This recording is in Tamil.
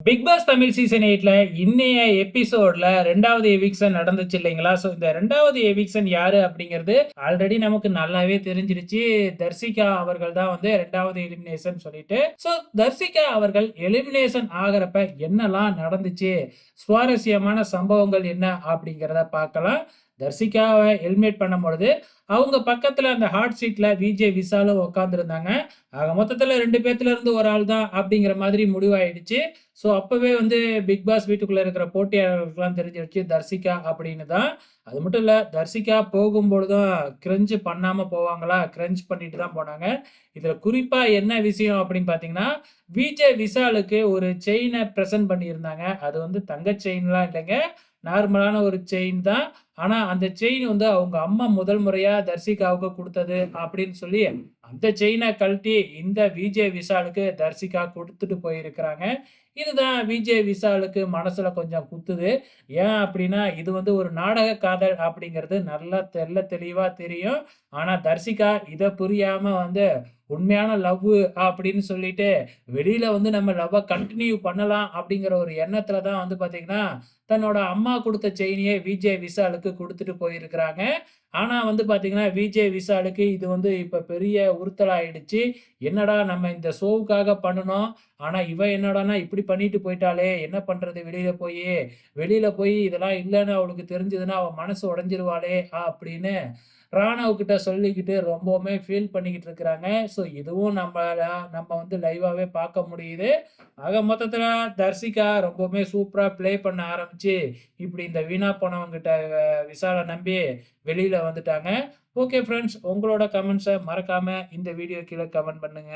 பிக் பாஸ் தமிழ் சீசன் 8ல இன்னைய எபிசோட்ல 2வது எவிக்ஷன் நடந்துச்சு இல்லைங்களா? ஸோ இந்த 2வது எவிக்ஷன் யாரு அப்படிங்கிறது ஆல்ரெடி நமக்கு நல்லாவே தெரிஞ்சிருச்சு. தர்சிகா அவர்கள் தான் வந்து 2வது எலிமினேஷன் சொல்லிட்டு. ஸோ தர்சிகா அவர்கள் எலிமினேஷன் ஆகுறப்ப என்னலாம் நடந்துச்சு? சுவாரஸ்யமான சம்பவங்கள் என்ன அப்படிங்கிறத பார்க்கலாம். தர்சிகாவ எலிமினேட் பண்ணும்பொழுது, அவங்க பக்கத்துல அந்த ஹாட் சீட்ல விஜே விஷாலும் உட்கார்ந்திருந்தாங்க. ஆக மொத்தத்துல 2 பேத்துல இருந்து ஒரு ஆள் தான் அப்படிங்கிற மாதிரி முடிவாயிடுச்சு. ஸோ அப்பவே வந்து பிக் பாஸ் வீட்டுக்குள்ள இருக்கிற போட்டியாளர்களுக்கெல்லாம் தெரிஞ்சிருச்சு தர்சிகா அப்படின்னு தான். அது மட்டும் இல்ல, தர்சிகா போகும்பொழுதும் கிரன்ச் பண்ணாம போவாங்களா? கிரன்ச் பண்ணிட்டு தான் போனாங்க. இதுல குறிப்பா என்ன விஷயம் அப்படின்னு பார்த்தீங்கன்னா, விஜே விஷாலுக்கு ஒரு செயின பிரசன்ட் பண்ணியிருந்தாங்க. அது வந்து தங்க செயின்லாம் இல்லைங்க. நார்மலான ஒரு செயின் தான். ஆனா அந்த செயின் வந்து அவங்க அம்மா முதல் முறையா தர்சிகாவுக்கு குடுத்தது அப்படின்னு சொல்லி, அந்த செயின கழட்டி இந்த விஜே விஷாலுக்கு தர்சிகா குடுத்துட்டு போயிருக்கிறாங்க. இதுதான் விஜே விஷாலுக்கு மனசுல கொஞ்சம் குத்துது. ஏன் அப்படின்னா, இது வந்து ஒரு நாடக காதல் அப்படிங்கிறது நல்லா தெள்ள தெளிவா தெரியும். ஆனா தர்சிகா இத புரியாம வந்து உண்மையான லவ்வு அப்படின்னு சொல்லிட்டு, வெளியில வந்து நம்ம லவ்வ கன்டின்யூ பண்ணலாம் அப்படிங்கிற ஒரு எண்ணத்துல தான் வந்து பார்த்தீங்கன்னா, தன்னோட அம்மா குடுத்த செயினையே விஜே விஷாலுக்கு குடுத்துட்டு போயிருக்கிறாங்க. ஆனா வந்து பார்த்தீங்கன்னா, விஜே விஷாலுக்கு இது வந்து இப்ப பெரிய உறுத்தலாயிடுச்சு. என்னடா நம்ம இந்த ஷோவுக்காக பண்ணுனோம். ஆனா இவ என்னடான்னா இப்படி பண்ணிட்டு போயிட்டாளே! என்ன பண்றது வெளியில போயி? வெளியில போய் இதெல்லாம் இல்லன்னு அவளுக்கு தெரிஞ்சதுன்னா, அவ மனசு உடைஞ்சிருவாளே! அப்படின்னு ராணவ் கிட்ட சொல்லிக்கிட்டு ரொம்பவுமே ஃபீல் பண்ணிக்கிட்டு இருக்கிறாங்க. ஸோ இதுவும் நம்ம வந்து லைவாவே பார்க்க முடியுது. ஆக மொத்தத்துல தர்சிகா ரொம்பவுமே சூப்பரா ப்ளே பண்ண ஆரம்பிச்சு, இப்படி இந்த வீணா போனவங்கிட்ட விஷால நம்பி வெளியில வந்துட்டாங்க. ஓகே ஃபிரெண்ட்ஸ், உங்களோட கமெண்ட்ஸ மறக்காம இந்த வீடியோ கீழ கமெண்ட் பண்ணுங்க.